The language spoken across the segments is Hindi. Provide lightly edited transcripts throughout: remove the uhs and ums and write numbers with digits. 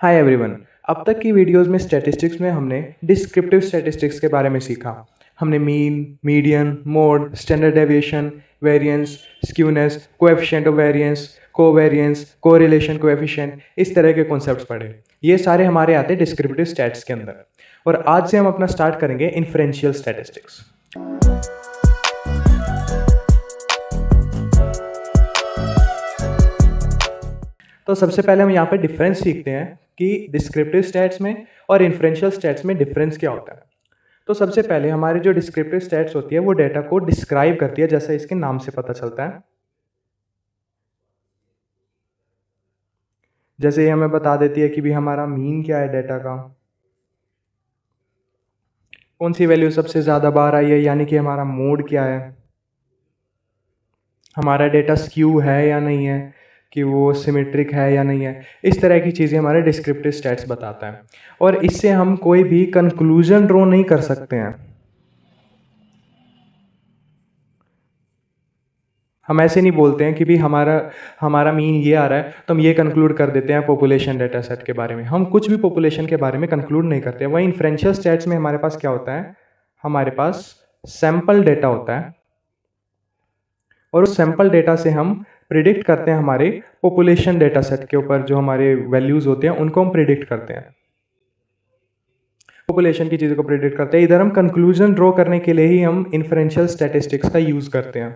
Hi everyone. अब तक की वीडियोस में स्टैटिस्टिक्स में हमने डिस्क्रिप्टिव स्टैटिस्टिक्स के बारे में सीखा। हमने mean, median, mode, standard deviation, variance, skewness, coefficient of variance, covariance, correlation coefficient, इस तरह के कॉन्सेप्ट्स पढ़े। ये सारे हमारे आते हैं डिस्क्रिप्टिव स्टैट्स के अंदर। और आज से हम अपना स्टार्ट करेंगे इन्फ्रेंशियल स्टैटिस्टिक्स। तो सबसे पहले हम यहाँ पे डिफरेंस सीखते हैं कि डिस्क्रिप्टिव स्टैट्स में और इन्फ्रेंशियल स्टैट्स में डिफरेंस क्या होता है। तो सबसे पहले हमारी जो डिस्क्रिप्टिव स्टैट्स होती है वो डेटा को डिस्क्राइब करती है, जैसा इसके नाम से पता चलता है। जैसे ये हमें बता देती है कि भी हमारा मीन क्या है डेटा का, कौन सी वैल्यू सबसे ज़्यादा बार आई है, यानी कि हमारा मोड क्या है, हमारा डेटा स्क्यू है या नहीं है, कि वो सिमेट्रिक है या नहीं है। इस तरह की चीज़ें हमारे डिस्क्रिप्टिव स्टैट्स बताता है। और इससे हम कोई भी कंक्लूजन ड्रॉ नहीं कर सकते हैं। हम ऐसे नहीं बोलते हैं कि भी हमारा मीन ये आ रहा है तो हम ये कंक्लूड कर देते हैं पॉपुलेशन डेटा सेट के बारे में। हम कुछ भी पॉपुलेशन के बारे में कंक्लूड नहीं करते। वहीं इन्फ्रेंशियल स्टैट्स में हमारे पास क्या होता है, हमारे पास सैंपल डेटा होता है और उस सैंपल डेटा से हम प्रिडिक्ट करते हैं हमारे पॉपुलेशन डेटा सेट के ऊपर जो हमारे वैल्यूज होते हैं उनको हम प्रिडिक्ट करते हैं, पॉपुलेशन की चीज़ों को प्रिडिक्ट करते हैं। इधर हम कंक्लूजन ड्रॉ करने के लिए ही हम इन्फ्रेंशियल स्टैटिस्टिक्स का यूज करते हैं।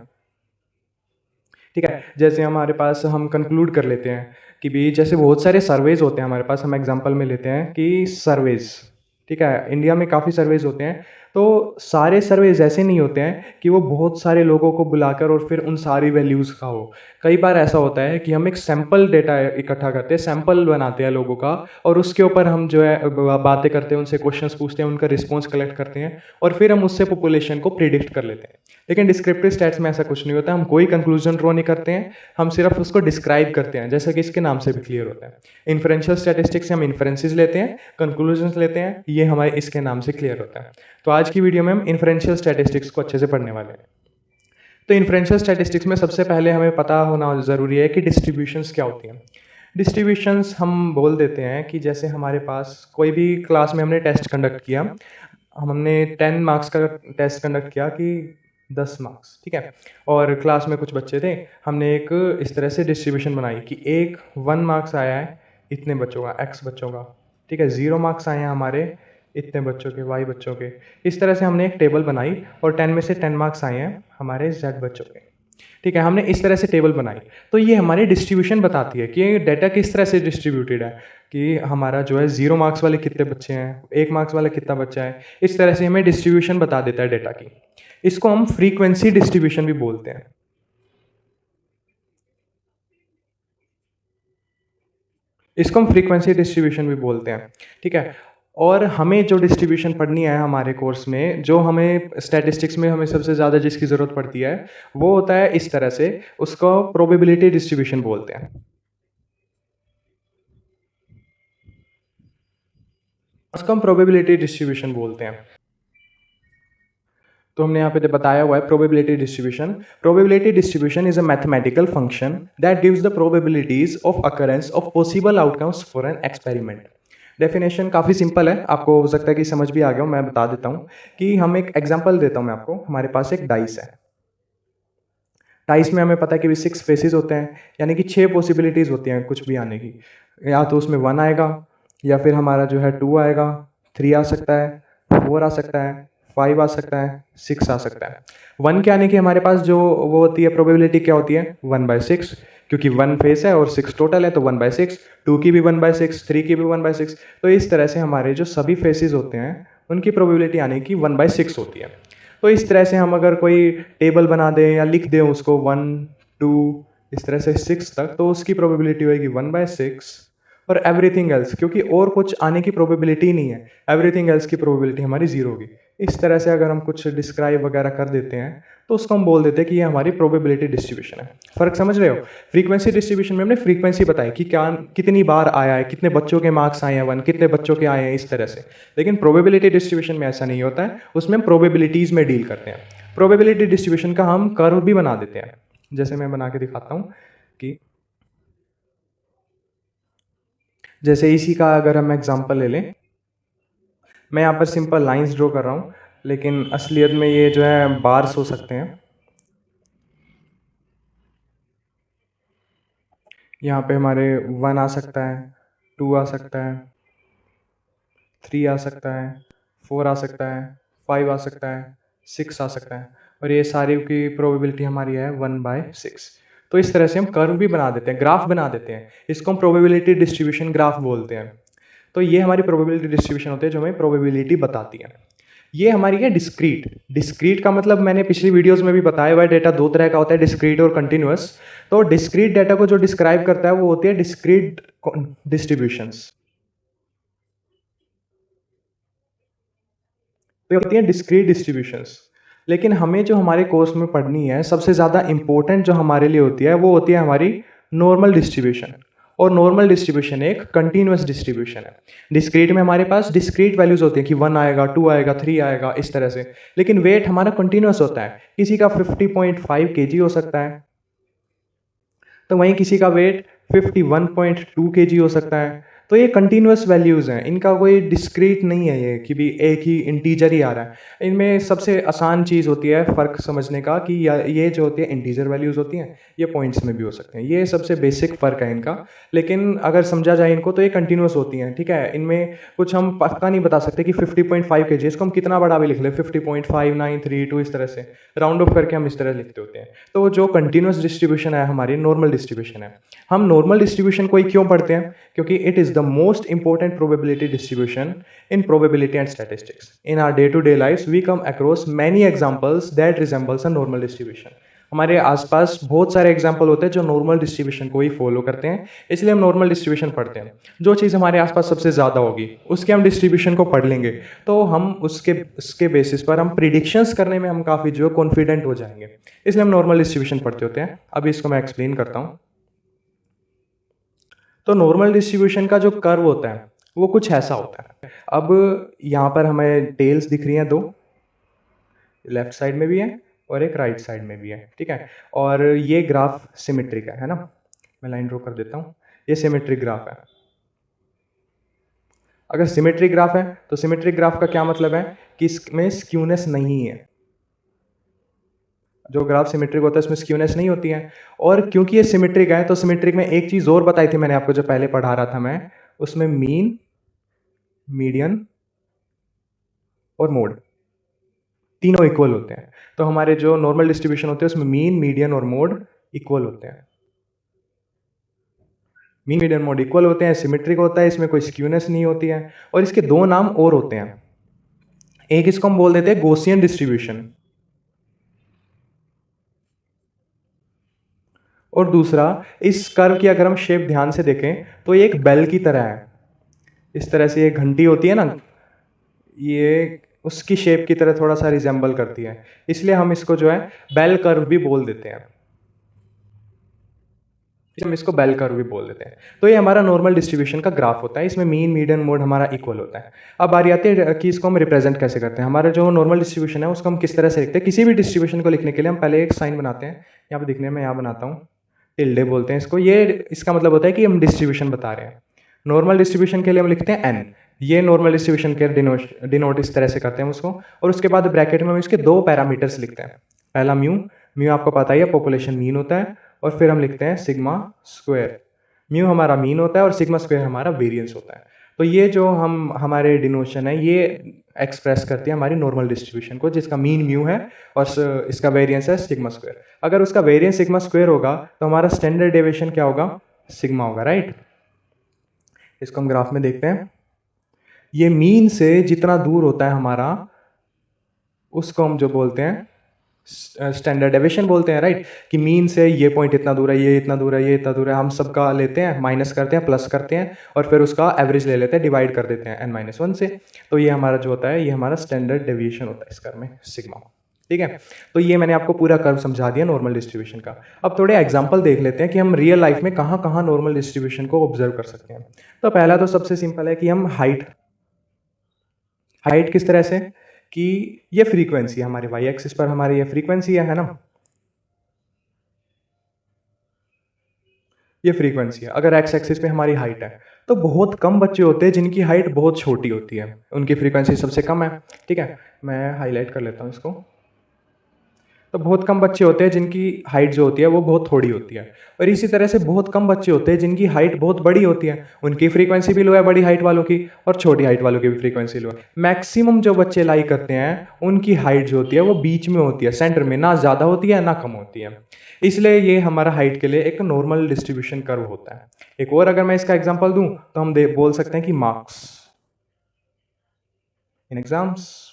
ठीक है, जैसे हमारे पास हम कंक्लूड कर लेते हैं कि भी जैसे बहुत सारे सर्वेज होते हैं हमारे पास। हम एग्जांपल में लेते हैं कि सर्वेज, ठीक है, इंडिया में काफ़ी सर्वेज होते हैं। तो सारे सर्वेज ऐसे नहीं होते हैं कि वो बहुत सारे लोगों को बुलाकर और फिर उन सारी वैल्यूज़ का हो। कई बार ऐसा होता है कि हम एक सैंपल डेटा इकट्ठा करते हैं, सैंपल बनाते हैं लोगों का, और उसके ऊपर हम जो है बातें करते हैं, उनसे क्वेश्चंस पूछते हैं, उनका रिस्पॉन्स कलेक्ट करते हैं और फिर हम उससे पॉपुलेशन को प्रिडिक्ट कर लेते हैं। लेकिन डिस्क्रिप्टिव स्टैट्स में ऐसा कुछ नहीं होता। हम कोई कंक्लूजन ड्रॉ नहीं करते हैं, हम सिर्फ उसको डिस्क्राइब करते हैं, जैसा कि इसके नाम से भी क्लियर होता है। इन्फ्रेंशियल स्टैटिस्टिक्स से हम इन्फ्रेंसेस लेते हैं, कंक्लूजन्स लेते हैं, ये हमारे इसके नाम से क्लियर होता है। तो आज की वीडियो में हम इन्फ्रेंशियल स्टैटिस्टिक्स को अच्छे से पढ़ने वाले हैं। तो इन्फ्रेंशियल स्टैटिस्टिक्स में सबसे पहले हमें पता होना ज़रूरी है कि डिस्ट्रीब्यूशंस क्या होती हैं। डिस्ट्रीब्यूशंस हम बोल देते हैं कि जैसे हमारे पास कोई भी क्लास में हमने टेस्ट कंडक्ट किया, हमने 10 मार्क्स का टेस्ट कंडक्ट किया कि 10 मार्क्स, ठीक है, और क्लास में कुछ बच्चे थे। हमने एक इस तरह से डिस्ट्रीब्यूशन बनाई कि एक 1 मार्क्स आया है इतने बच्चों का, x बच्चों का, ठीक है, 0 मार्क्स आए हैं हमारे इतने बच्चों के, y बच्चों के। इस तरह से हमने एक टेबल बनाई और 10 में से 10 मार्क्स आए हैं हमारे z बच्चों के, ठीक है। हमने इस तरह से टेबल बनाई तो ये हमारी डिस्ट्रीब्यूशन बताती है कि ये डाटा किस तरह से डिस्ट्रीब्यूटेड है, कि हमारा जो है 0 मार्क्स वाले कितने बच्चे हैं, 1 मार्क्स वाला कितना बच्चा है। इस तरह से हमें डिस्ट्रीब्यूशन बता देता है डेटा की। इसको हम फ्रीक्वेंसी डिस्ट्रीब्यूशन भी बोलते हैं। इसको हम फ्रीक्वेंसी डिस्ट्रीब्यूशन भी बोलते हैं, ठीक है। और हमें जो डिस्ट्रीब्यूशन पढ़नी है हमारे कोर्स में, जो हमें स्टैटिस्टिक्स में हमें सबसे ज़्यादा जिसकी ज़रूरत पड़ती है, वो होता है इस तरह से, उसको प्रोबेबिलिटी डिस्ट्रीब्यूशन बोलते हैं। उसको हम प्रोबेबिलिटी डिस्ट्रीब्यूशन बोलते हैं। तो हमने यहाँ पे बताया हुआ है probability distribution. Probability distribution is a mathematical function that gives the probabilities of occurrence of possible outcomes for an experiment. Definition काफ़ी सिंपल है, आपको हो सकता है कि समझ भी आ गया हो। मैं बता देता हूँ कि हम एक एग्जांपल देता हूँ मैं आपको। हमारे पास एक डाइस है। डाइस में हमें पता है कि भी 6 फेसेस होते हैं, यानी कि 6 पॉसिबिलिटीज़ होती हैं कुछ भी आने की। या तो उसमें 1 आएगा, या फिर हमारा जो है 2 आएगा, 3 आ सकता है, 4 आ सकता है, 5 आ सकता है, 6 आ सकता है। 1 के आने की हमारे पास जो वो होती है प्रोबेबिलिटी क्या होती है, 1/6, क्योंकि 1 फेस है और 6 टोटल है तो 1/6। 2 की भी 1/6, 3 की भी 1/6। तो इस तरह से हमारे जो सभी फेसेस होते हैं उनकी प्रोबेबिलिटी आने की 1/6 होती है। तो इस तरह से हम अगर कोई टेबल बना दें या लिख दें उसको 1, 2 इस तरह से 6 तक, तो उसकी प्रोबेबिलिटी होगी 1/6। और एवरीथिंग एल्स, क्योंकि और कुछ आने की प्रोबेबिलिटी नहीं है, एवरीथिंग एल्स की प्रोबेबिलिटी हमारी 0 होगी। इस तरह से अगर हम कुछ डिस्क्राइब वगैरह कर देते हैं तो उसको हम बोल देते हैं कि ये हमारी प्रोबेबिलिटी डिस्ट्रीब्यूशन है। फर्क समझ रहे हो? फ्रीक्वेंसी डिस्ट्रीब्यूशन में हमने फ्रीक्वेंसी बताई कि क्या कितनी बार आया है, कितने बच्चों के मार्क्स आए हैं 1, कितने बच्चों के आए हैं, इस तरह से। लेकिन प्रोबेबिलिटी डिस्ट्रीब्यूशन में ऐसा नहीं होता है, उसमें हम प्रोबेबिलिटीज में डील करते हैं। प्रोबेबिलिटी डिस्ट्रीब्यूशन का हम कर्व भी बना देते हैं, जैसे मैं बना के दिखाता हूँ कि जैसे इसी का अगर हम एग्जांपल ले लें, मैं यहाँ पर सिंपल लाइंस ड्रॉ कर रहा हूँ, लेकिन असलियत में ये जो है बार्स हो सकते हैं। यहाँ पे हमारे 1 आ सकता है, 2 आ सकता है, 3 आ सकता है, 4 आ सकता है, 5 आ सकता है, 6 आ सकता है, और ये सारी की प्रोबेबिलिटी हमारी है 1/6। तो इस तरह से हम कर्व भी बना देते हैं, ग्राफ बना देते हैं। इसको हम प्रोबेबिलिटी डिस्ट्रीब्यूशन ग्राफ बोलते हैं। तो ये हमारी प्रोबेबिलिटी डिस्ट्रीब्यूशन होती है जो हमें प्रोबेबिलिटी बताती है। ये हमारी है डिस्क्रीट। डिस्क्रीट का मतलब मैंने पिछली वीडियोस में भी बताया हुआ है, डेटा दो तरह का होता है, डिस्क्रीट और कंटिन्यूअस। तो डिस्क्रीट डेटा को जो डिस्क्राइब करता है वो होती है डिस्क्रीट डिस्ट्रीब्यूशंस, तो होती हैं डिस्क्रीट डिस्ट्रीब्यूशंस। लेकिन हमें जो हमारे कोर्स में पढ़नी है सबसे ज़्यादा इंपॉर्टेंट जो हमारे लिए होती है वो होती है हमारी नॉर्मल डिस्ट्रीब्यूशन। और नॉर्मल डिस्ट्रीब्यूशन एक कंटिन्यूअस डिस्ट्रीब्यूशन है। डिस्क्रीट में हमारे पास डिस्क्रीट वैल्यूज होती हैं कि 1 आएगा, 2 आएगा, 3 आएगा, इस तरह से। लेकिन वेट हमारा कंटिन्यूअस होता है। किसी का 50.5 kg हो सकता है, तो वहीं किसी का वेट 51.2 kg हो सकता है। तो ये कंटिन्यूअस वैल्यूज़ हैं, इनका कोई डिस्क्रीट नहीं है ये कि भी एक ही इंटीजर ही आ रहा है। इनमें सबसे आसान चीज़ होती है फ़र्क समझने का कि ये जो होती है इंटीजर वैल्यूज़ होती हैं, ये पॉइंट्स में भी हो सकते हैं। ये सबसे बेसिक फ़र्क है इनका। लेकिन अगर समझा जाए इनको तो ये कंटिन्यूअस होती हैं, ठीक है। इनमें कुछ हम पक्का नहीं बता सकते कि 50.5 kg, इसको हम कितना बड़ा भी लिख लें, 50.5932 इस तरह से राउंड ऑफ करके हम इस तरह लिखते होते हैं। तो जो कंटिन्यूअस डिस्ट्रीब्यूशन है हमारी नॉर्मल डिस्ट्रीब्यूशन है। हम नॉर्मल डिस्ट्रीब्यूशन को ही क्यों पढ़ते हैं? क्योंकि it is the most important probability distribution in probability and statistics. In our day to day life we come across many examples that resembles a normal distribution. हमारे आसपास बहुत सारे एग्जाम्पल होते हैं जो नॉर्मल डिस्ट्रीब्यूशन को ही फॉलो करते हैं, इसलिए हम नॉर्मल डिस्ट्रीब्यूशन पढ़ते हैं। जो चीज़ हमारे आसपास सबसे ज़्यादा होगी उसके हम डिस्ट्रीब्यूशन को पढ़ लेंगे, तो हम उसके बेसिस पर हम प्रिडिक्शंस करने में हम काफ़ी जो कॉन्फिडेंट हो जाएंगे, इसलिए हम नॉर्मल डिस्ट्रीब्यूशन पढ़ते होते हैं। अभी इसको मैं एक्सप्लेन करता हूँ। तो नॉर्मल डिस्ट्रीब्यूशन का जो कर्व होता है वो कुछ ऐसा होता है। अब यहाँ पर हमें टेल्स दिख रही हैं दो, लेफ्ट साइड में भी है और एक राइट साइड में भी है, ठीक है। और ये ग्राफ सिमेट्रिक है ना। मैं लाइन ड्रॉ कर देता हूँ, ये सिमेट्रिक ग्राफ है। अगर सिमेट्रिक ग्राफ है तो सिमेट्रिक ग्राफ का क्या मतलब है कि इसमें स्क्यूनेस नहीं है। जो ग्राफ सिमेट्रिक होता है उसमें स्क्यूनेस नहीं होती है। और क्योंकि ये सिमेट्रिक है तो सिमेट्रिक में एक चीज़ और बताई थी मैंने आपको जो पहले पढ़ा रहा था मैं, उसमें मीन, मीडियन और मोड तीनों इक्वल होते हैं। तो हमारे जो नॉर्मल डिस्ट्रीब्यूशन होते हैं उसमें मीन, मीडियन और मोड इक्वल होते हैं। मीन, मीडियन, मोड इक्वल होते हैं, सिमेट्रिक होता है, इसमें कोई स्क्यूनेस नहीं होती है। और इसके दो नाम और होते हैं। एक इसको हम बोल देते हैं गॉसियन डिस्ट्रीब्यूशन, और दूसरा इस कर्व की अगर हम शेप ध्यान से देखें तो ये एक बेल की तरह है। इस तरह से ये घंटी होती है ना, ये उसकी शेप की तरह थोड़ा सा रिजेंबल करती है, इसलिए हम इसको जो है बेल कर्व भी बोल देते हैं। हम इसको बेल कर्व भी बोल देते हैं। तो ये हमारा नॉर्मल डिस्ट्रीब्यूशन का ग्राफ होता है, इसमें मीन, मीडियन, मोड हमारा इक्वल होता है। अब बारी आती है कि इसको हम रिप्रेजेंट कैसे करते हैं। हमारा जो नॉर्मल डिस्ट्रीब्यूशन है उसको हम किस तरह से लिखते हैं। किसी भी डिस्ट्रीब्यूशन को लिखने के लिए हम पहले एक साइन बनाते हैं, यहाँ पे दिखने में यहाँ बनाता हूँ, टिल्डे बोलते हैं इसको। ये इसका मतलब होता है कि हम डिस्ट्रीब्यूशन बता रहे हैं। नॉर्मल डिस्ट्रीब्यूशन के लिए हम लिखते हैं n, ये नॉर्मल डिस्ट्रीब्यूशन के डिनोट इस तरह से करते हैं उसको। और उसके बाद ब्रैकेट में हम इसके दो पैरामीटर्स लिखते हैं। पहला म्यू, म्यू आपको पता ही है पॉपुलेशन मीन होता है, और फिर हम लिखते हैं सिग्मा स्क्वायर। म्यू हमारा मीन होता है और सिग्मा स्क्वायर हमारा वेरिएंस होता है। तो ये जो हम हमारे डिनोशन है ये एक्सप्रेस करती है हमारी नॉर्मल डिस्ट्रीब्यूशन को, जिसका मीन म्यू है और इसका वेरिएंस है सिग्मा स्क्वायर। अगर उसका वेरिएंस सिग्मा स्क्वायर होगा तो हमारा स्टैंडर्ड डेविएशन क्या होगा, सिग्मा होगा, राइट। इसको हम ग्राफ में देखते हैं। ये मीन से जितना दूर होता है हमारा उसको हम जो बोलते हैं स्टैंडर्ड डेविएशन बोलते हैं, राइट। कि मीन से ये पॉइंट इतना दूर है, ये इतना दूर है, ये इतना दूर है, हम सबका लेते हैं, माइनस करते हैं, प्लस करते हैं, और फिर उसका एवरेज ले लेते हैं, डिवाइड कर देते हैं n-1 से। तो ये हमारा जो होता है ये हमारा स्टैंडर्ड डेविएशन होता है इस कर्व में, सिग्मा, ठीक है। तो ये मैंने आपको पूरा कर्व समझा दिया नॉर्मल डिस्ट्रीब्यूशन का। अब थोड़े एग्जाम्पल देख लेते हैं कि हम रियल लाइफ में कहाँ कहाँ नॉर्मल डिस्ट्रीब्यूशन को ऑब्जर्व कर सकते हैं। तो पहला तो सबसे सिंपल है कि हम हाइट किस तरह से कि ये फ्रीक्वेंसी है हमारे वाई एक्सिस पर, हमारी ये फ्रीक्वेंसी है ना, ये फ्रीक्वेंसी है। अगर एक्स एक्सिस पे हमारी हाइट है तो बहुत कम बच्चे होते हैं जिनकी हाइट बहुत छोटी होती है, उनकी फ्रीक्वेंसी सबसे कम है। ठीक है, मैं हाईलाइट कर लेता हूँ इसको। तो बहुत कम बच्चे होते हैं जिनकी हाइट जो होती है वो बहुत थोड़ी होती है, और इसी तरह से बहुत कम बच्चे होते हैं जिनकी हाइट बहुत बड़ी होती है, उनकी फ्रीक्वेंसी भी लो है बड़ी हाइट वालों की, और छोटी हाइट वालों की भी फ्रीक्वेंसी लो है। मैक्सिमम जो बच्चे लाई करते हैं उनकी हाइट जो होती है वो बीच में होती है, सेंटर में, ना ज़्यादा होती है ना कम होती है। इसलिए ये हमारा हाइट के लिए एक नॉर्मल डिस्ट्रीब्यूशन कर्व होता है। एक और अगर मैं इसका एग्जाम्पल दूं तो हम बोल सकते हैं कि मार्क्स इन एग्जाम्स,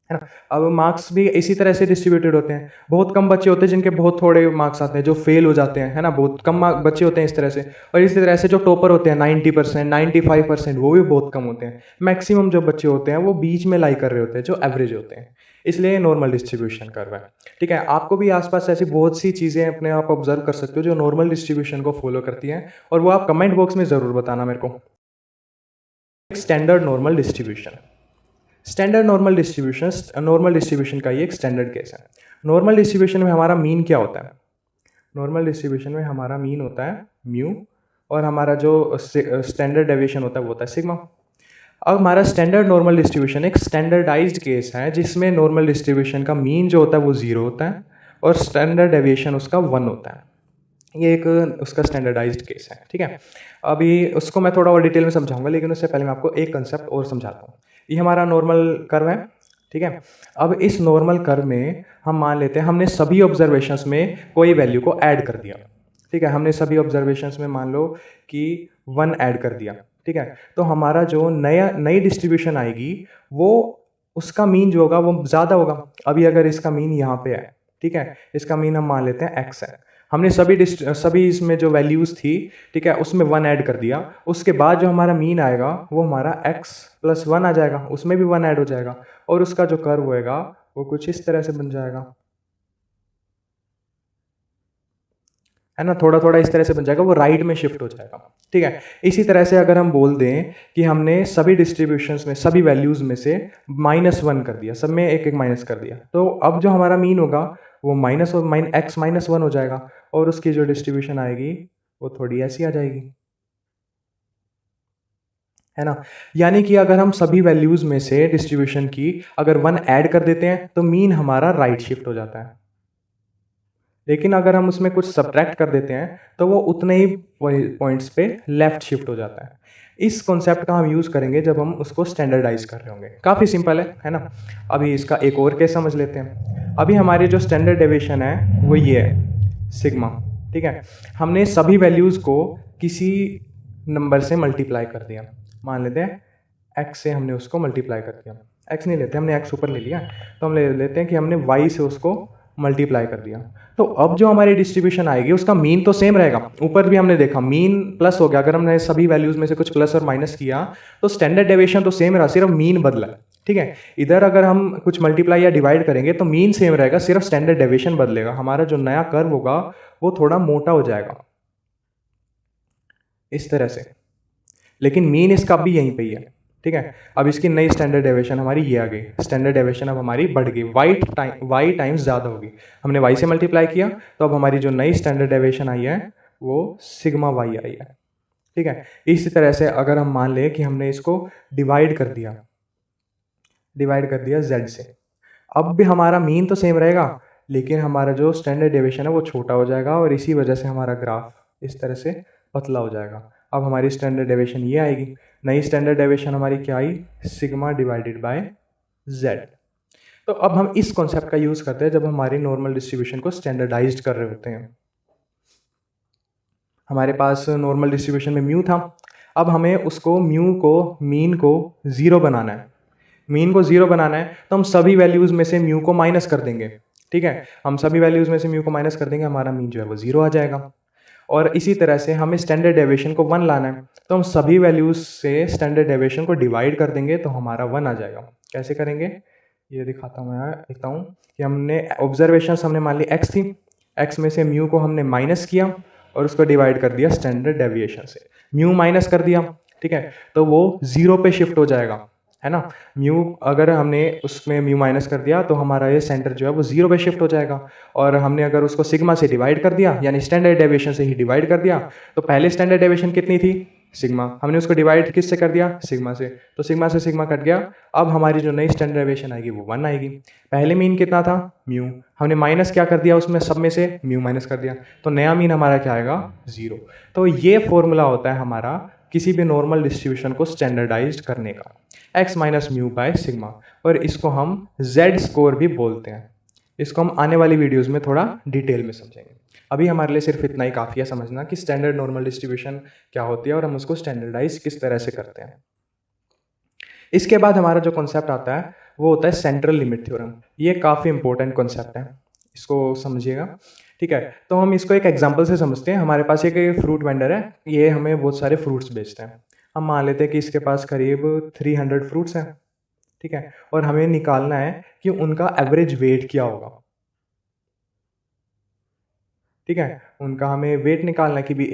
है ना। अब मार्क्स भी इसी तरह से डिस्ट्रीब्यूटेड होते हैं। बहुत कम बच्चे होते हैं जिनके बहुत थोड़े मार्क्स आते हैं, जो फेल हो जाते हैं, है ना। बहुत कम बच्चे होते हैं इस तरह से, और इसी तरह से जो टॉपर होते हैं 90%, 95%, वो भी बहुत कम होते हैं। मैक्सिमम जो बच्चे होते हैं वो बीच में लाई कर रहे होते हैं, जो एवरेज होते हैं। इसलिए नॉर्मल डिस्ट्रीब्यूशन कर्व है। ठीक है, आपको भी आसपास ऐसी बहुत सी चीज़ें अपने आप ऑब्जर्व कर सकते हो जो नॉर्मल डिस्ट्रीब्यूशन को फॉलो करती हैं, और वो आप कमेंट बॉक्स में ज़रूर बताना मेरे को। Standard normal distribution, standard normal distribution का ये एक स्टैंडर्ड केस है। नॉर्मल डिस्ट्रीब्यूशन में हमारा मीन क्या होता है? नॉर्मल डिस्ट्रीब्यूशन में हमारा मीन होता है म्यू, और हमारा जो स्टैंडर्ड डेविएशन होता है वो होता है सिग्मा। अब हमारा स्टैंडर्ड नॉर्मल डिस्ट्रीब्यूशन एक स्टैंडर्डाइज्ड केस है जिसमें नॉर्मल डिस्ट्रीब्यूशन का मीन जो होता है वो 0 होता है और स्टैंडर्ड डेविएशन उसका 1 होता है। ये एक उसका स्टैंडर्डाइज्ड केस है। ठीक है, अभी उसको मैं थोड़ा और डिटेल में समझाऊंगा, लेकिन उससे पहले मैं आपको एक कंसेप्ट और समझाता हूँ। ये हमारा नॉर्मल कर्व है। ठीक है, अब इस नॉर्मल कर्व में हम मान लेते हैं हमने सभी ऑब्जर्वेशंस में कोई वैल्यू को ऐड कर दिया। ठीक है, हमने सभी ऑब्जर्वेशंस में मान लो कि 1 ऐड कर दिया। ठीक है, तो हमारा जो नई डिस्ट्रीब्यूशन आएगी वो उसका मीन जो होगा वो ज़्यादा होगा। अभी अगर इसका मीन यहाँ पे है, ठीक है, इसका मीन हम मान लेते हैं x है। हमने सभी इसमें जो वैल्यूज़ थी, ठीक है, उसमें 1 ऐड कर दिया। उसके बाद जो हमारा मीन आएगा वो हमारा x + 1 आ जाएगा, उसमें भी 1 ऐड हो जाएगा, और उसका जो कर्व होएगा वो कुछ इस तरह से बन जाएगा, है ना। थोड़ा थोड़ा इस तरह से बन जाएगा, वो राइट में शिफ्ट हो जाएगा। ठीक है, इसी तरह से अगर हम बोल दें कि हमने सभी डिस्ट्रीब्यूशंस में सभी वैल्यूज़ में से -1 कर दिया, सब में एक एक माइनस कर दिया, तो अब जो हमारा मीन होगा वो x - 1 हो जाएगा, और उसकी जो डिस्ट्रीब्यूशन आएगी वो थोड़ी ऐसी आ जाएगी, है ना। यानी कि अगर हम सभी वैल्यूज़ में से डिस्ट्रीब्यूशन की अगर 1 ऐड कर देते हैं तो मीन हमारा राइट शिफ्ट हो जाता है, लेकिन अगर हम उसमें कुछ सब्ट्रैक्ट कर देते हैं तो वो उतने ही पॉइंट्स पे लेफ्ट शिफ्ट हो जाता है। इस कॉन्सेप्ट का हम यूज़ करेंगे जब हम उसको स्टैंडर्डाइज कर रहे होंगे। काफ़ी सिंपल है ना। अभी इसका एक और केस समझ लेते हैं। अभी हमारी जो स्टैंडर्ड डेविएशन है वो ये है सिग्मा। ठीक है, हमने सभी वैल्यूज़ को किसी नंबर से मल्टीप्लाई कर दिया। मान लेते हैं x से हमने उसको मल्टीप्लाई कर दिया। x नहीं लेते, हमने x ऊपर ले लिया, तो हम ले लेते हैं कि हमने y से उसको मल्टीप्लाई कर दिया। तो अब जो हमारी डिस्ट्रीब्यूशन आएगी उसका मीन तो सेम रहेगा। ऊपर भी हमने देखा मीन प्लस हो गया, अगर हमने सभी वैल्यूज़ में से कुछ प्लस और माइनस किया तो स्टैंडर्ड डेविएशन तो सेम रहा, सिर्फ मीन बदला। ठीक है, इधर अगर हम कुछ मल्टीप्लाई या डिवाइड करेंगे तो मीन सेम रहेगा, सिर्फ स्टैंडर्ड डेविएशन बदलेगा। हमारा जो नया कर्व होगा वो थोड़ा मोटा हो जाएगा इस तरह से, लेकिन मीन इसका भी यहीं पे ही है। ठीक है, अब इसकी नई स्टैंडर्ड डेविएशन हमारी ये आ गई। स्टैंडर्ड डेविएशन अब हमारी बढ़ गई, y टाइम्स ज़्यादा होगी। हमने y से मल्टीप्लाई किया तो अब हमारी जो नई स्टैंडर्ड डेविएशन आई है वो सिग्मा y आई है। ठीक है, इसी तरह से अगर हम मान लें कि हमने इसको डिवाइड कर दिया z से, अब भी हमारा मीन तो सेम रहेगा, लेकिन हमारा जो स्टैंडर्ड डेविएशन है वो छोटा हो जाएगा, और इसी वजह से हमारा ग्राफ इस तरह से पतला हो जाएगा। अब हमारी स्टैंडर्ड डेविएशन ये आएगी। नई स्टैंडर्ड डेविएशन हमारी क्या आई? Sigma divided by z। तो अब हम इस कॉन्सेप्ट का यूज़ करते हैं जब हमारी नॉर्मल डिस्ट्रीब्यूशन को स्टैंडर्डाइज्ड कर रहे होते हैं। हमारे पास नॉर्मल डिस्ट्रीब्यूशन में म्यू था, अब हमें उसको मीन को 0 बनाना है। मीन को 0 बनाना है तो हम सभी वैल्यूज़ में से म्यू को माइनस कर देंगे। ठीक है, हम सभी वैल्यूज़ में से म्यू को माइनस कर देंगे, हमारा मीन जो है वो 0 आ जाएगा। और इसी तरह से हमें स्टैंडर्ड डेविएशन को 1 लाना है, तो हम सभी वैल्यूज़ से स्टैंडर्ड डेविएशन को डिवाइड कर देंगे तो हमारा 1 आ जाएगा। कैसे करेंगे ये दिखाता हूँ। मैं लिखता हूँ कि हमने ऑब्जर्वेशंस हमने मान ली x थी, x में से म्यू को हमने माइनस किया और उसको डिवाइड कर दिया स्टैंडर्ड डेविएशन से। म्यू माइनस कर दिया, ठीक है, तो वो 0 पे शिफ्ट हो जाएगा। है ना। म्यू अगर हमने उसमें म्यू माइनस कर दिया तो हमारा ये सेंटर जो है वो 0 पे शिफ्ट हो जाएगा। और हमने अगर उसको सिग्मा से डिवाइड कर दिया, यानी स्टैंडर्ड डेविएशन से ही डिवाइड कर दिया, तो पहले स्टैंडर्ड डेविएशन कितनी थी, सिग्मा, हमने उसको डिवाइड किससे कर दिया, सिग्मा से, तो सिग्मा से सिग्मा कट गया। अब हमारी जो नई स्टैंडर्ड डेविएशन आएगी वो 1 आएगी। पहले मीन कितना था, म्यू, हमने माइनस क्या कर दिया उसमें, सब में से म्यू माइनस कर दिया, तो नया मीन हमारा क्या आएगा, 0। तो ये फॉर्मूला होता है हमारा किसी भी नॉर्मल डिस्ट्रीब्यूशन को स्टैंडर्डाइज्ड करने का, x minus mu by sigma. और इसको हम z स्कोर भी बोलते हैं। इसको हम आने वाली वीडियोस में थोड़ा डिटेल में समझेंगे। अभी हमारे लिए सिर्फ इतना ही काफ़ी है समझना कि स्टैंडर्ड नॉर्मल डिस्ट्रीब्यूशन क्या होती है और हम उसको स्टैंडर्डाइज किस तरह से करते हैं। इसके बाद हमारा जो कॉन्सेप्ट आता है वो होता है सेंट्रल लिमिट थ्योरम। ये काफ़ी इंपॉर्टेंट कॉन्सेप्ट है, इसको समझिएगा। ठीक है, तो हम इसको एक एग्जांपल से समझते हैं। हमारे पास एक फ्रूट वेंडर है, ये हमें बहुत सारे फ्रूट्स बेचते हैं। हम मान लेते हैं कि इसके पास करीब 300 फ्रूट्स हैं। ठीक है, और हमें निकालना है कि उनका एवरेज वेट क्या होगा। ठीक है, उनका हमें वेट निकालना है कि भी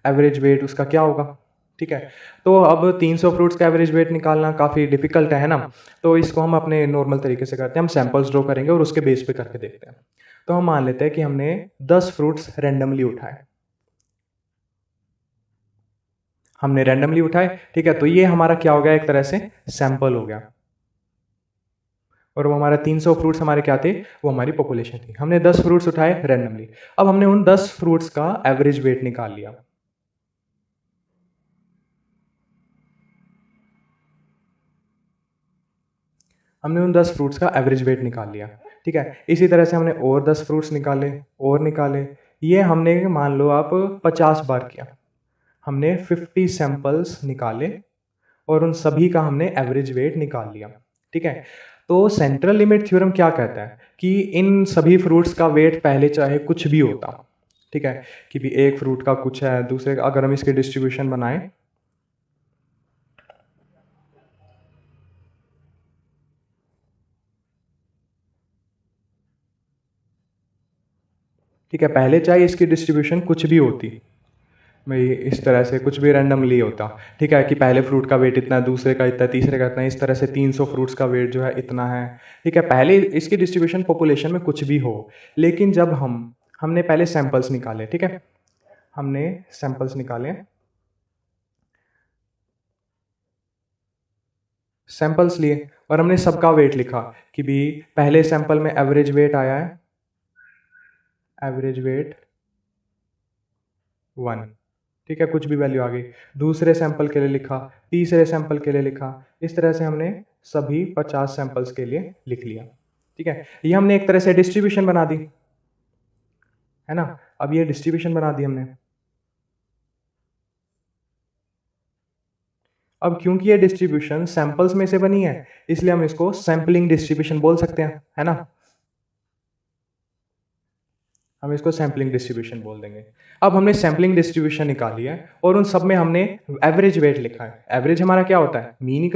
एवरेज वेट उसका क्या होगा। ठीक है, तो अब 300 फ्रूट्स का एवरेज वेट निकालना काफ़ी डिफिकल्ट है ना। तो इसको हम अपने नॉर्मल तरीके से करते हैं, हम सैंपल्स ड्रॉ करेंगे और उसके बेस पे करके देखते हैं। तो हम मान लेते हैं कि हमने 10 फ्रूट्स रैंडमली उठाए, हमने रैंडमली उठाए। ठीक है, तो ये हमारा क्या हो गया, एक तरह से सैंपल हो गया। और वो हमारा 300 फ्रूट्स हमारे क्या थे, वो हमारी पॉपुलेशन थी। हमने 10 फ्रूट्स उठाए रैंडमली। अब हमने उन 10 फ्रूट्स का एवरेज वेट निकाल लिया। हमने उन 10 फ्रूट्स का एवरेज वेट निकाल लिया। ठीक है, इसी तरह से हमने और 10 फ्रूट्स निकाले और निकाले। ये हमने मान लो आप 50 बार किया। हमने 50 सैंपल्स निकाले और उन सभी का हमने एवरेज वेट निकाल लिया। ठीक है, तो सेंट्रल लिमिट थ्योरम क्या कहता है कि इन सभी फ्रूट्स का वेट पहले चाहे कुछ भी होता, ठीक है, कि भी एक फ्रूट का कुछ है, दूसरे का, अगर हम इसके डिस्ट्रीब्यूशन बनाएं, ठीक है, पहले चाहे इसकी डिस्ट्रीब्यूशन कुछ भी होती, भाई इस तरह से कुछ भी रैंडमली होता। ठीक है, कि पहले फ्रूट का वेट इतना, दूसरे का इतना, तीसरे का इतना, इस तरह से 300 फ्रूट्स का वेट जो है इतना है। ठीक है, पहले इसकी डिस्ट्रीब्यूशन पॉपुलेशन में कुछ भी हो, लेकिन जब हमने पहले सैंपल्स निकाले, ठीक है, हमने सैंपल्स निकाले, सैंपल्स लिए और हमने सबका वेट लिखा कि भी पहले सैंपल में एवरेज वेट आया है, एवरेज वेट 1। ठीक है, कुछ भी वैल्यू आ गई। दूसरे सैंपल के लिए लिखा, तीसरे सैंपल के लिए लिखा, इस तरह से हमने सभी 50 सैंपल्स के लिए लिख लिया। ठीक है, ये हमने एक तरह से डिस्ट्रीब्यूशन बना दी, है ना। अब ये डिस्ट्रीब्यूशन बना दी हमने। अब क्योंकि ये डिस्ट्रीब्यूशन सैंपल्स में से बनी है, इसलिए हम इसको सैंपलिंग डिस्ट्रीब्यूशन बोल सकते हैं, है ना। हम इसको सैम्पलिंग डिस्ट्रीब्यूशन बोल देंगे। अब हमने सैम्पलिंग डिस्ट्रीब्यूशन निकाली है और उन सब में हमने एवरेज वेट लिखा है। एवरेज हमारा क्या होता है, मीन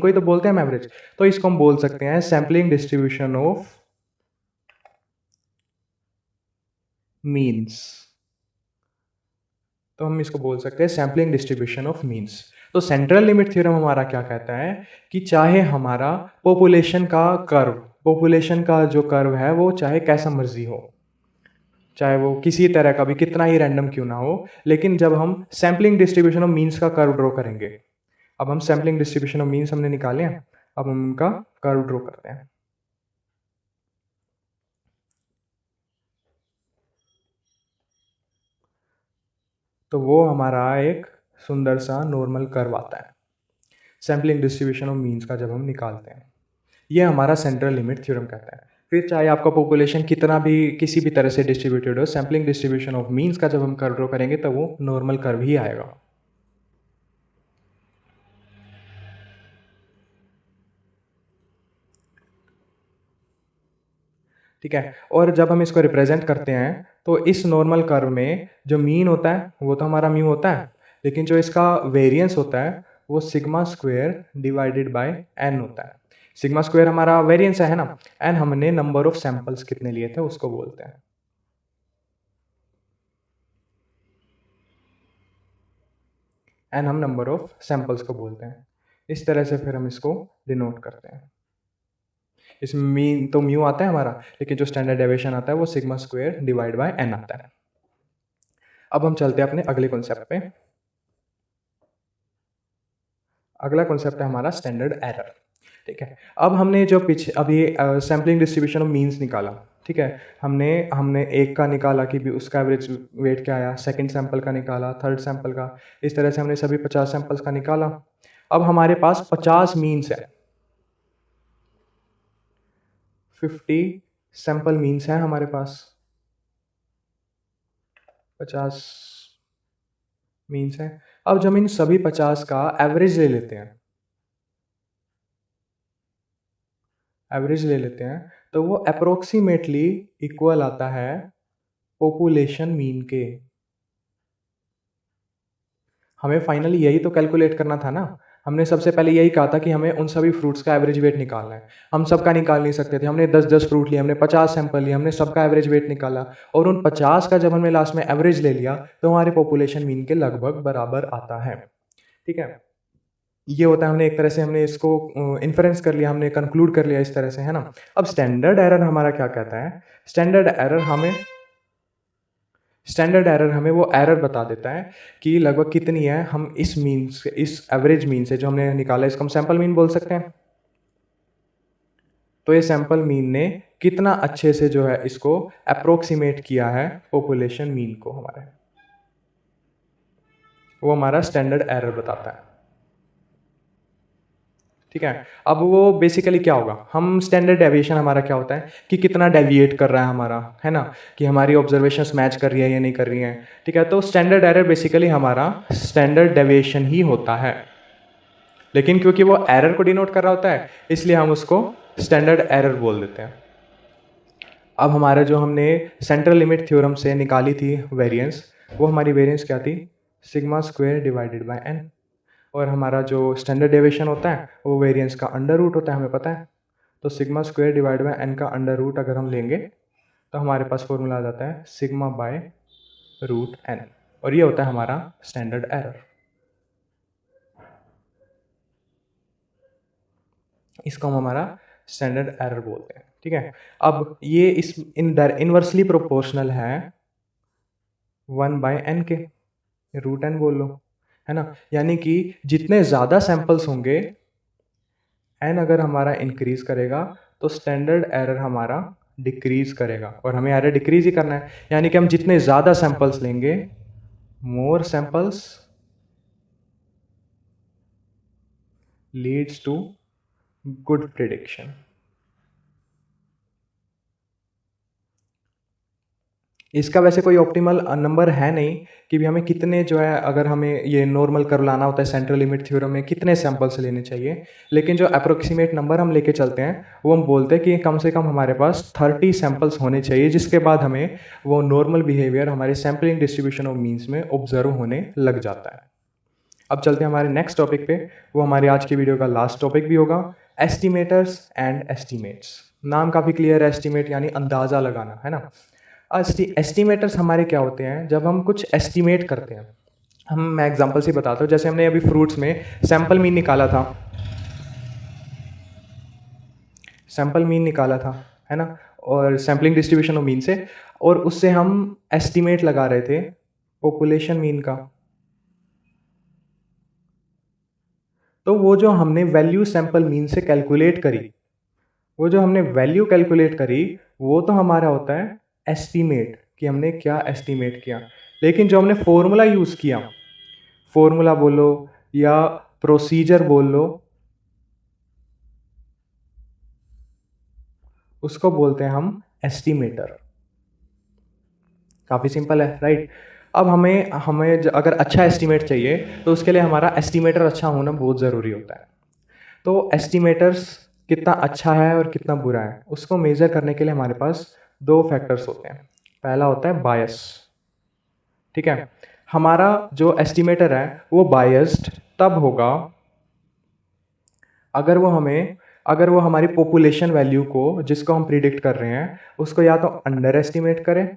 को ही तो बोलते हैं हम एवरेज। तो इसको हम बोल सकते हैं सैम्पलिंग डिस्ट्रीब्यूशन ऑफ मीन्स। तो हम इसको बोल सकते हैं सैम्पलिंग डिस्ट्रीब्यूशन ऑफ मीन्स। तो सेंट्रल लिमिट थ्योरम हमारा क्या कहता है कि चाहे हमारा पॉपुलेशन का जो कर्व है वो चाहे कैसा मर्जी हो, चाहे वो किसी तरह का भी कितना ही रैंडम क्यों ना हो, लेकिन जब हम सैम्पलिंग डिस्ट्रीब्यूशन ऑफ मीन्स का कर्व ड्रॉ करेंगे, अब हम सैम्पलिंग डिस्ट्रीब्यूशन ऑफ मीन्स हमने निकाले हैं, अब हम उनका कर्व ड्रॉ करते हैं। तो वो हमारा एक सुंदर सा नॉर्मल कर्व आता है सैम्पलिंग डिस्ट्रीब्यूशन ऑफ मीन्स का जब हम निकालते हैं। ये हमारा सेंट्रल लिमिट थ्योरम कहता है। फिर चाहे आपका पॉपुलेशन कितना भी किसी भी तरह से डिस्ट्रीब्यूटेड हो, सैम्पलिंग डिस्ट्रीब्यूशन ऑफ मीन्स का जब हम कर्व ड्रॉ करेंगे तो वो नॉर्मल कर्व ही आएगा। ठीक है, और जब हम इसको रिप्रेजेंट करते हैं तो इस नॉर्मल कर्व में जो मीन होता है वो तो हमारा म्यू होता है, लेकिन जो इसका वेरिएंस होता है वो sigma square divided by n होता है। सिग्मा स्क्वायर हमारा वेरिएंस है ना, एन हमने नंबर ऑफ सैंपल्स कितने लिए थे उसको बोलते हैं। एन हम नंबर ऑफ सैंपल्स को बोलते हैं। इस तरह से फिर हम इसको डिनोट करते हैं। इसमें मीन तो म्यू आता है हमारा, लेकिन जो स्टैंडर्ड डेविएशन आता है वो sigma square divide by n आता है। अब हम चलते हैं अपने अगले कॉन्सेप्ट पे। अगला कॉन्सेप्ट है हमारा स्टैंडर्ड एरर। ठीक है, अब हमने जो पीछे अभी सैम्पलिंग डिस्ट्रीब्यूशन ऑफ मीन्स निकाला, ठीक है, हमने हमने एक का निकाला कि भी उसका एवरेज वेट क्या आया, सेकंड सैंपल का निकाला, थर्ड सैंपल का, इस तरह से हमने सभी 50 सैंपल्स का निकाला। अब हमारे पास 50 मीन्स है, 50 सैंपल मीन्स हैं हमारे पास, 50 मीन्स हैं। अब जब इन सभी 50 का एवरेज ले लेते हैं, एवरेज ले लेते हैं, तो वो अप्रोक्सीमेटली इक्वल आता है पॉपुलेशन मीन के। हमें फाइनली यही तो कैलकुलेट करना था ना। हमने सबसे पहले यही कहा था कि हमें उन सभी फ्रूट्स का एवरेज वेट निकालना है। हम सबका निकाल नहीं सकते थे, हमने 10-10 फ्रूट लिए, हमने 50 सैंपल लिए, हमने सबका एवरेज वेट निकाला, और उन 50 का जब हमने लास्ट में एवरेज ले लिया तो हमारे पॉपुलेशन मीन के लगभग बराबर आता है। ठीक है, ये होता है, हमने एक तरह से हमने इसको इन्फरेंस कर लिया, हमने कंक्लूड कर लिया इस तरह से, है ना। अब स्टैंडर्ड एरर हमारा क्या कहता है? स्टैंडर्ड एरर हमें वो एरर बता देता है कि लगभग कितनी है, हम इस मीन से, इस एवरेज मीन से जो हमने निकाला, इसको हम सैंपल मीन बोल सकते हैं। तो ये सैंपल मीन ने कितना अच्छे से जो है इसको अप्रोक्सीमेट किया है पॉपुलेशन मीन को हमारे, वो हमारा स्टैंडर्ड एरर बताता है। ठीक है, अब वो बेसिकली क्या होगा, हम स्टैंडर्ड डेविएशन हमारा क्या होता है कि कितना डेविएट कर रहा है हमारा, है ना, कि हमारी ऑब्जर्वेशंस मैच कर रही है या नहीं कर रही हैं। ठीक है, तो स्टैंडर्ड एरर बेसिकली हमारा स्टैंडर्ड डेविएशन ही होता है, लेकिन क्योंकि वो एरर को डिनोट कर रहा होता है इसलिए हम उसको स्टैंडर्ड एरर बोल देते हैं। अब हमारा जो हमने सेंट्रल लिमिट थ्योरम से निकाली थी वेरिएंस, वो हमारी वेरिएंस क्या थी, sigma square divided by n, और हमारा जो स्टैंडर्ड डेविएशन होता है वो वेरिएंस का अंडर रूट होता है, हमें पता है। तो sigma square divide by n का अंडर रूट अगर हम लेंगे तो हमारे पास फॉर्मूला आ जाता है सिग्मा बाय रूट एन, और ये होता है हमारा स्टैंडर्ड एरर। इसको हम हमारा स्टैंडर्ड एरर बोलते हैं। ठीक है, अब ये इस इनवर्सली प्रोपोर्शनल है 1/n के, रूट एन बोल लो, है ना, यानी कि जितने ज़्यादा सैंपल्स होंगे, एन अगर हमारा इंक्रीज करेगा तो स्टैंडर्ड एरर हमारा डिक्रीज करेगा, और हमें एरर डिक्रीज ही करना है, यानी कि हम जितने ज़्यादा सैंपल्स लेंगे, more samples leads to good prediction. इसका वैसे कोई ऑप्टिमल नंबर है नहीं कि भी हमें कितने जो है, अगर हमें ये नॉर्मल कर्व लाना होता है सेंट्रल लिमिट थ्योरम में कितने सैंपल्स लेने चाहिए, लेकिन जो अप्रोक्सीमेट नंबर हम लेके चलते हैं वो हम बोलते हैं कि कम से कम हमारे पास 30 सैंपल्स होने चाहिए, जिसके बाद हमें वो नॉर्मल बिहेवियर हमारे सैम्पलिंग डिस्ट्रीब्यूशन ऑफ मीन्स में ऑब्जर्व होने लग जाता है। अब चलते हैं हमारे नेक्स्ट टॉपिक पे, वो हमारी आज की वीडियो का लास्ट टॉपिक भी होगा, एस्टिमेटर्स एंड एस्टिमेट्स। नाम काफ़ी क्लियर है, एस्टिमेट यानी अंदाज़ा लगाना, है ना। एस्टिमेटर्स हमारे क्या होते हैं, जब हम कुछ एस्टिमेट करते हैं, मैं एग्जांपल से बताता हूँ, जैसे हमने अभी फ्रूट्स में सैंपल मीन निकाला था, है ना, और सैम्पलिंग डिस्ट्रीब्यूशन ऑफ मीन से, और उससे हम एस्टिमेट लगा रहे थे पॉपुलेशन मीन का। तो वो जो हमने वैल्यू सैंपल मीन से कैलकुलेट करी, वो तो हमारा होता है एस्टीमेट, कि हमने क्या एस्टीमेट किया। लेकिन जो हमने फॉर्मूला यूज़ किया, फॉर्मूला बोलो या प्रोसीजर बोल लो, उसको बोलते हैं हम एस्टीमेटर। काफ़ी सिंपल है, राइट। अब हमें हमें अगर अच्छा एस्टीमेट चाहिए तो उसके लिए हमारा एस्टीमेटर अच्छा होना बहुत ज़रूरी होता है। तो एस्टीमेटर्स कितना अच्छा है और कितना बुरा है, उसको मेज़र करने के लिए हमारे पास दो फैक्टर्स होते हैं। पहला होता है बायस। ठीक है, हमारा जो एस्टिमेटर है वो बायस्ड तब होगा अगर वो हमारी पॉपुलेशन वैल्यू को, जिसको हम प्रिडिक्ट कर रहे हैं, उसको या तो अंडर एस्टिमेट करे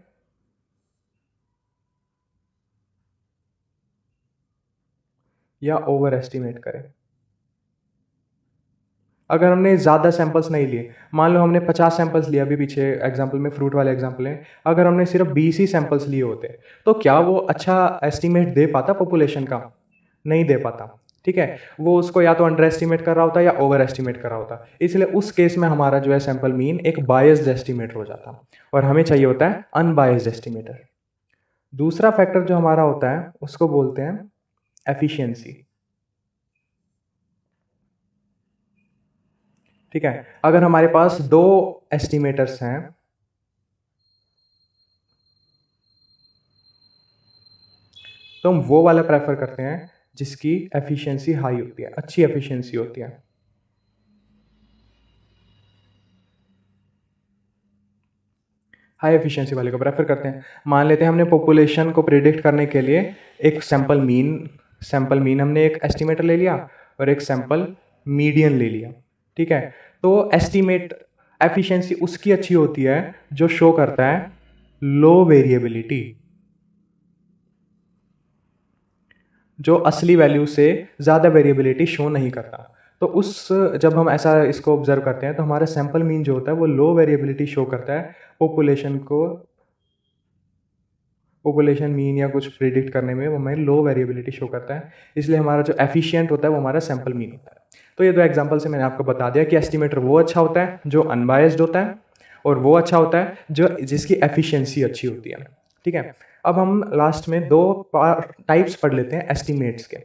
या ओवर एस्टिमेट करे। अगर हमने ज़्यादा सैंपल्स नहीं लिए, मान लो हमने 50 सैंपल्स लिए, अभी पीछे एग्जाम्पल में फ्रूट वाले एग्जाम्पल है, अगर हमने सिर्फ 20 ही सैंपल्स लिए होते तो क्या वो अच्छा एस्टिमेट दे पाता पॉपुलेशन का? नहीं दे पाता। ठीक है, वो उसको या तो अंडर एस्टिमेट कर रहा होता या ओवर एस्टिमेट कर रहा होता। इसलिए उस केस में हमारा जो है सैंपल मीन एक बायस्ड एस्टिमेटर हो जाता और हमें चाहिए होता है अनबायस्ड एस्टिमेटर। दूसरा फैक्टर जो हमारा होता है उसको बोलते हैं एफिशिएंसी। ठीक है, अगर हमारे पास 2 एस्टिमेटर्स हैं, तो हम वो वाला प्रेफर करते हैं जिसकी एफिशिएंसी हाई होती है, अच्छी एफिशिएंसी होती है। हाई एफिशिएंसी वाले को प्रेफर करते हैं। मान लेते हैं हमने पॉपुलेशन को प्रिडिक्ट करने के लिए एक सैंपल मीन हमने एक एस्टिमेटर ले लिया और एक सैंपल मीडियन ले लिया। ठीक है, तो एस्टिमेट एफिशिएंसी उसकी अच्छी होती है जो शो करता है लो वेरिएबिलिटी, जो असली वैल्यू से ज़्यादा वेरिएबिलिटी शो नहीं करता। तो जब हम ऐसा इसको ऑब्जर्व करते हैं तो हमारा सैंपल मीन जो होता है वो लो वेरिएबिलिटी शो करता है पॉपुलेशन मीन या कुछ प्रिडिक्ट करने में वो हमें लो वेरिएबिलिटी शो करता है। इसलिए हमारा जो एफिशिएंट होता है वो हमारा सैंपल मीन होता है। तो ये 2 एग्जांपल से मैंने आपको बता दिया कि एस्टिमेटर वो अच्छा होता है जो अनबायस्ड होता है और वो अच्छा होता है जो जिसकी एफिशिएंसी अच्छी होती है। ठीक है, अब हम लास्ट में 2 टाइप्स पढ़ लेते हैं एस्टिमेट्स के।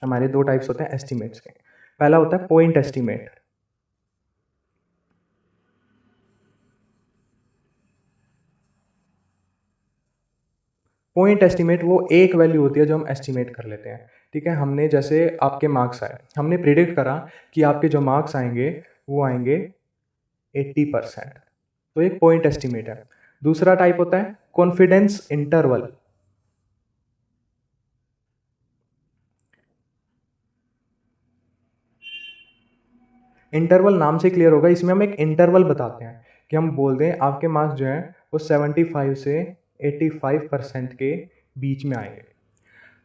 हमारे 2 टाइप्स होते हैं एस्टिमेट्स के। पहला होता है पॉइंट एस्टिमेट। पॉइंट एस्टिमेट वो एक वैल्यू होती है जो हम एस्टिमेट कर लेते हैं। ठीक है, हमने जैसे आपके मार्क्स आए, हमने प्रिडिक्ट करा कि आपके जो मार्क्स आएंगे वो आएंगे 80%, तो एक पॉइंट एस्टिमेट है। दूसरा टाइप होता है कॉन्फिडेंस इंटरवल। इंटरवल नाम से क्लियर होगा, इसमें हम एक इंटरवल बताते हैं कि हम बोल दें आपके मार्क्स जो हैं वो 75 से 85% के बीच में आएंगे।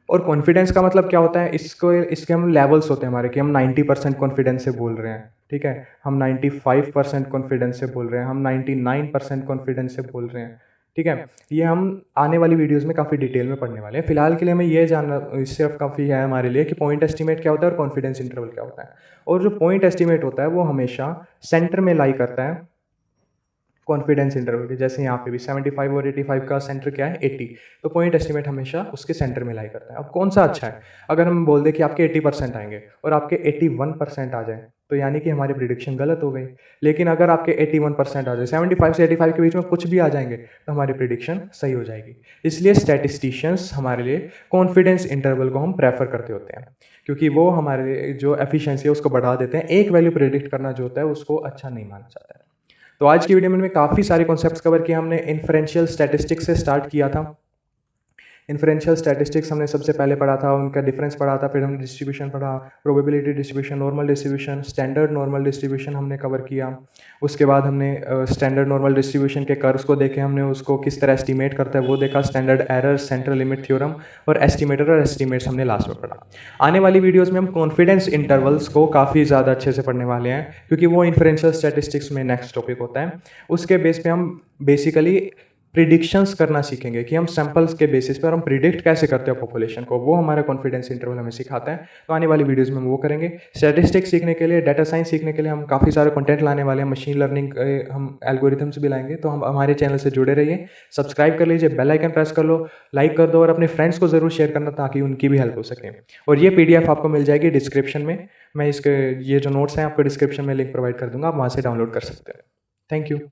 और कॉन्फिडेंस का मतलब क्या होता है, इसके हम लेवल्स होते हैं हमारे कि हम 90% कॉन्फिडेंस से बोल रहे हैं। ठीक है, हम 95% कॉन्फिडेंस से बोल रहे हैं, हम 99% कॉन्फिडेंस से बोल रहे हैं। ठीक है, ये हम आने वाली वीडियोस में काफ़ी डिटेल में पढ़ने वाले हैं। फिलहाल के लिए हमें ये जानना सिर्फ काफ़ी है हमारे लिए कि पॉइंट एस्टिमेट क्या होता है और कॉन्फिडेंस इंटरवल क्या होता है। और जो पॉइंट एस्टिमेट होता है वो हमेशा सेंटर में लाई करता है कॉन्फिडेंस इंटरवल के। जैसे यहाँ पे भी 75 और 85 का सेंटर क्या है 80, तो पॉइंट एस्टिमेट हमेशा उसके सेंटर में लाई करता है। अब कौन सा अच्छा है, अगर हम बोल दें कि आपके 80% आएंगे और आपके 81% आ जाए तो यानी कि हमारी प्रिडिक्शन गलत हो गई। लेकिन अगर आपके 81% आ जाए, 75 से 85 के बीच में कुछ भी आ जाएंगे तो हमारी प्रिडिक्शन सही हो जाएगी। इसलिए स्टैटिस्टिशियंस हमारे लिए कॉन्फिडेंस इंटरवल को हम प्रेफर करते होते हैं, क्योंकि वो हमारे जो एफिशिएंसी है उसको बढ़ा देते हैं। एक वैल्यू प्रिडिक्ट करना जो होता है उसको अच्छा नहीं माना जाता है। तो आज की वीडियो में काफ़ी सारे कॉन्सेप्ट्स कवर किए हमने। इन्फरेंशियल स्टैटिस्टिक्स से स्टार्ट किया था। इन्फरेंशियल स्टैटिस्टिक्स हमने सबसे पहले पढ़ा था, उनका डिफरेंस पढ़ा था, फिर हमने डिस्ट्रीब्यूशन पढ़ा, probability distribution, normal distribution, standard normal distribution हमने कवर किया। उसके बाद हमने स्टैंडर्ड नॉर्मल डिस्ट्रीब्यूशन के कर्व्स को देखे, हमने उसको किस तरह एस्टिमेट करता है वो देखा, standard error, central limit theorem और एस्टिमेटर और एस्टिमेट्स हमने लास्ट में पढ़ा। आने वाली वीडियोज़ में हम कॉन्फिडेंस इंटरवल्स को काफ़ी ज़्यादा अच्छे से पढ़ने वाले हैं, क्योंकि वो इन्फरेंशियल स्टैटिस्टिक्स में नेक्स्ट टॉपिक होता है। उसके बेस पे हम बेसिकली प्रिडिक्शंस करना सीखेंगे कि हम सैंपल्स के बेसिस पर हम प्रिडिक्ट कैसे करते हैं पॉपुलेशन को, वो हमारा कॉन्फिडेंस इंटरवल हमें सिखाता है। तो आने वाली वीडियोस में हम वो करेंगे। स्टैटिस्टिक्स सीखने के लिए, डाटा साइंस सीखने के लिए हम काफ़ी सारे कंटेंट लाने वाले हैं, मशीन लर्निंग हम एल्गोरिथम्स भी लाएंगे। तो हम हमारे चैनल से जुड़े रहिए, सब्सक्राइब कर लीजिए, बेल आइकन प्रेस कर लो, लाइक कर दो और अपने फ्रेंड्स को ज़रूर शेयर करना ताकि उनकी भी हेल्प हो सके। और ये PDF आपको मिल जाएगी डिस्क्रिप्शन में। मैं ये जो नोट्स हैं आपको डिस्क्रिप्शन में लिंक प्रोवाइड कर दूंगा, आप वहाँ से डाउनलोड कर सकते हैं। Thank you.